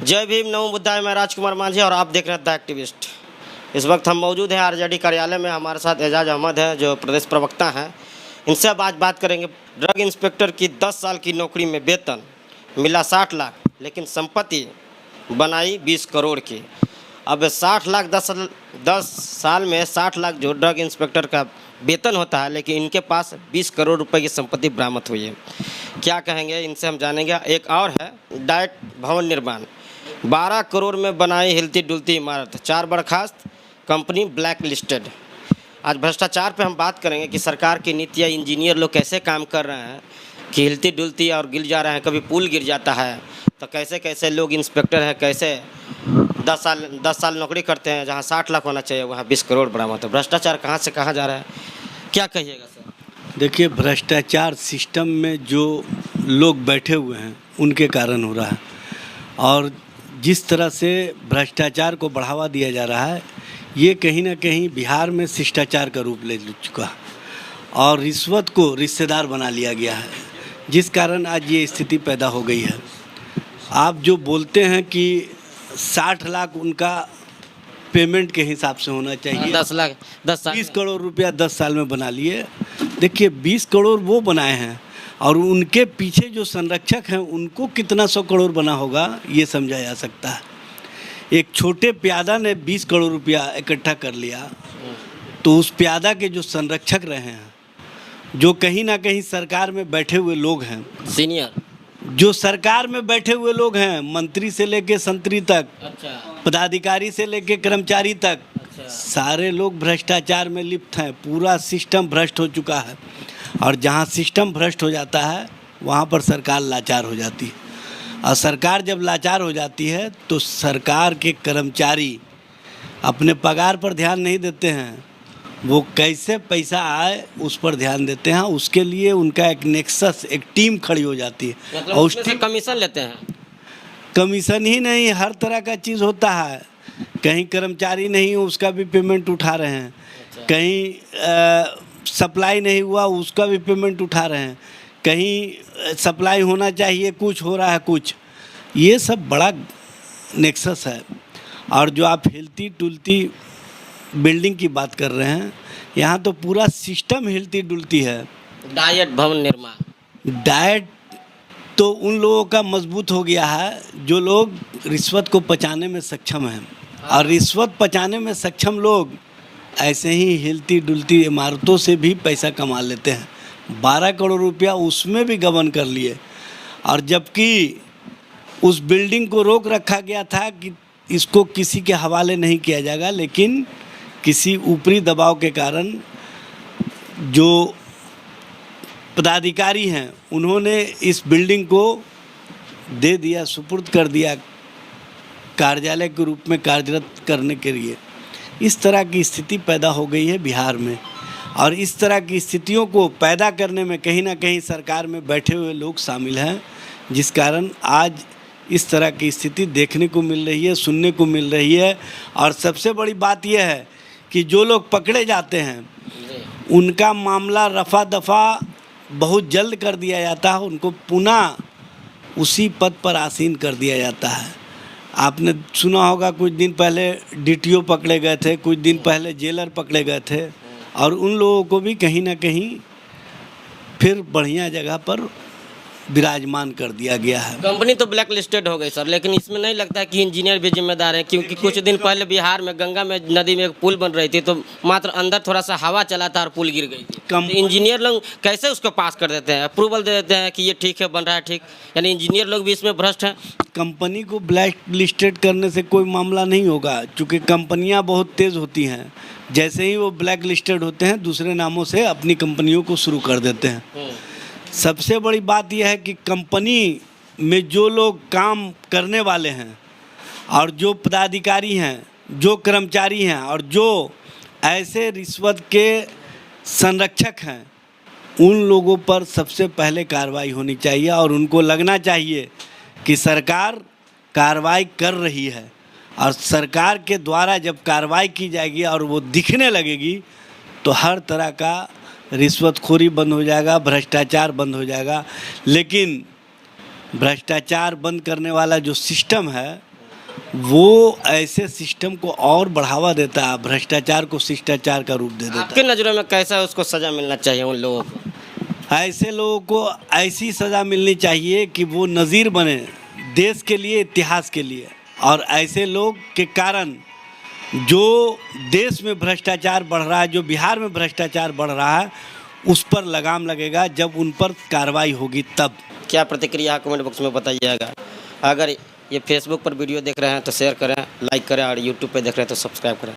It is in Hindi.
जय भीम, नमो बुद्धाय। मैं राजकुमार मांझी और आप देख रहे हैं द एक्टिविस्ट। इस वक्त हम मौजूद हैं आरजेडी कार्यालय में। हमारे साथ एजाज अहमद है जो प्रदेश प्रवक्ता हैं। इनसे अब आज बात करेंगे। ड्रग इंस्पेक्टर की 10 साल की नौकरी में वेतन मिला 60 लाख, लेकिन संपत्ति बनाई 20 करोड़ की। अब 60 लाख 10 साल में 60 लाख जो ड्रग इंस्पेक्टर का वेतन होता है, लेकिन इनके पास 20 करोड़ रुपए की संपत्ति बरामद हुई है। क्या कहेंगे, इनसे हम जानेंगे। एक और है डाइट भवन निर्माण, 12 करोड़ में बनाई हिलती डुलती इमारत, 4 बर्खास्त, कंपनी ब्लैक लिस्टेड। आज भ्रष्टाचार पे हम बात करेंगे कि सरकार की नीतियाँ, इंजीनियर लोग कैसे काम कर रहे हैं कि हिलती डुलती और गिर जा रहे हैं। कभी पुल गिर जाता है तो कैसे कैसे लोग इंस्पेक्टर हैं, कैसे 10 साल नौकरी करते हैं, जहाँ 60 लाख होना चाहिए वहाँ 20 करोड़ बरामद है। भ्रष्टाचार कहाँ से कहाँ जा रहा है, क्या कहिएगा सर? देखिए, भ्रष्टाचार सिस्टम में जो लोग बैठे हुए हैं उनके कारण हो रहा है, और जिस तरह से भ्रष्टाचार को बढ़ावा दिया जा रहा है ये कहीं ना कहीं बिहार में शिष्टाचार का रूप ले चुका है और रिश्वत को रिश्तेदार बना लिया गया है, जिस कारण आज ये स्थिति पैदा हो गई है। आप जो बोलते हैं कि 60 लाख उनका पेमेंट के हिसाब से होना चाहिए, 10 लाख 10 साल 20 करोड़ रुपया 10 साल में बना लिए। देखिए, 20 करोड़ वो बनाए हैं और उनके पीछे जो संरक्षक हैं उनको कितना 100 करोड़ बना होगा ये समझा जा सकता है। एक छोटे प्यादा ने 20 करोड़ रुपया इकट्ठा कर लिया, तो उस प्यादा के जो संरक्षक रहे हैं, जो कहीं ना कहीं सरकार में बैठे हुए लोग हैं, सीनियर जो सरकार में बैठे हुए लोग हैं, मंत्री से लेके संतरी तक, अच्छा, पदाधिकारी से लेके कर्मचारी तक, अच्छा, सारे लोग भ्रष्टाचार में लिप्त हैं। पूरा सिस्टम भ्रष्ट हो चुका है, और जहाँ सिस्टम भ्रष्ट हो जाता है वहाँ पर सरकार लाचार हो जाती है, और सरकार जब लाचार हो जाती है तो सरकार के कर्मचारी अपने पगार पर ध्यान नहीं देते हैं, वो कैसे पैसा आए उस पर ध्यान देते हैं। उसके लिए उनका एक नेक्सस, एक टीम खड़ी हो जाती है, मतलब और उसमें से कमीशन लेते हैं। कमीशन ही नहीं, हर तरह का चीज़ होता है। कहीं कर्मचारी नहीं हो उसका भी पेमेंट उठा रहे हैं, कहीं सप्लाई नहीं हुआ उसका भी पेमेंट उठा रहे हैं, कहीं सप्लाई होना चाहिए कुछ हो रहा है कुछ। ये सब बड़ा नेक्सस है। और जो आप हिलती डुलती बिल्डिंग की बात कर रहे हैं, यहाँ तो पूरा सिस्टम हिलती डुलती है। डाइट भवन निर्माण, डाइट तो उन लोगों का मजबूत हो गया है जो लोग रिश्वत को पचाने में सक्षम हैं, और रिश्वत पचाने में सक्षम लोग ऐसे ही हिलती डुलती इमारतों से भी पैसा कमा लेते हैं। 12 करोड़ रुपया उसमें भी गबन कर लिए, और जबकि उस बिल्डिंग को रोक रखा गया था कि इसको किसी के हवाले नहीं किया जाएगा, लेकिन किसी ऊपरी दबाव के कारण जो पदाधिकारी हैं उन्होंने इस बिल्डिंग को दे दिया, सुपुर्द कर दिया कार्यालय के रूप में कार्यरत करने के लिए। इस तरह की स्थिति पैदा हो गई है बिहार में, और इस तरह की स्थितियों को पैदा करने में कहीं ना कहीं सरकार में बैठे हुए लोग शामिल हैं, जिस कारण आज इस तरह की स्थिति देखने को मिल रही है, सुनने को मिल रही है। और सबसे बड़ी बात यह है कि जो लोग पकड़े जाते हैं उनका मामला रफा दफा बहुत जल्द कर दिया जाता है, उनको पुनः उसी पद पर आसीन कर दिया जाता है। आपने सुना होगा कुछ दिन पहले डीटीओ पकड़े गए थे, कुछ दिन पहले जेलर पकड़े गए थे, और उन लोगों को भी कहीं ना कहीं फिर बढ़िया जगह पर विराजमान कर दिया गया है। कंपनी तो ब्लैक लिस्टेड हो गई सर, लेकिन इसमें नहीं लगता कि इंजीनियर भी जिम्मेदार है, क्योंकि कुछ दिन पहले बिहार में गंगा में नदी में एक पुल बन रही थी, तो मात्र अंदर थोड़ा सा हवा चला था और पुल गिर गई थी। तो इंजीनियर लोग कैसे उसको पास कर देते हैं, अप्रूवल दे देते हैं कि ये ठीक है, बन रहा है ठीक, यानी इंजीनियर लोग भी इसमें भ्रष्ट हैं। कंपनी को ब्लैक लिस्टेड करने से कोई मामला नहीं होगा, क्योंकि कंपनियां बहुत तेज़ होती हैं। जैसे ही वो ब्लैक लिस्टेड होते हैं दूसरे नामों से अपनी कंपनियों को शुरू कर देते हैं। सबसे बड़ी बात यह है कि कंपनी में जो लोग काम करने वाले हैं, और जो पदाधिकारी हैं, जो कर्मचारी हैं, और जो ऐसे रिश्वत के संरक्षक हैं, उन लोगों पर सबसे पहले कार्रवाई होनी चाहिए, और उनको लगना चाहिए कि सरकार कार्रवाई कर रही है। और सरकार के द्वारा जब कार्रवाई की जाएगी और वो दिखने लगेगी तो हर तरह का रिश्वतखोरी बंद हो जाएगा, भ्रष्टाचार बंद हो जाएगा। लेकिन भ्रष्टाचार बंद करने वाला जो सिस्टम है वो ऐसे सिस्टम को और बढ़ावा देता है, भ्रष्टाचार को शिष्टाचार का रूप दे देता आपकी नज़रों में कैसा उसको सज़ा मिलना चाहिए उन लोगों को? है। ऐसे लोगों को ऐसी सज़ा मिलनी चाहिए कि वो नज़ीर बने देश के लिए, इतिहास के लिए। और ऐसे लोग के कारण जो देश में भ्रष्टाचार बढ़ रहा है, जो बिहार में भ्रष्टाचार बढ़ रहा है, उस पर लगाम लगेगा जब उन पर कार्रवाई होगी तब। क्या प्रतिक्रिया है कमेंट बॉक्स में बताइएगा। अगर ये फेसबुक पर वीडियो देख रहे हैं तो शेयर करें, लाइक करें, और यूट्यूब पे देख रहे हैं तो सब्सक्राइब करें।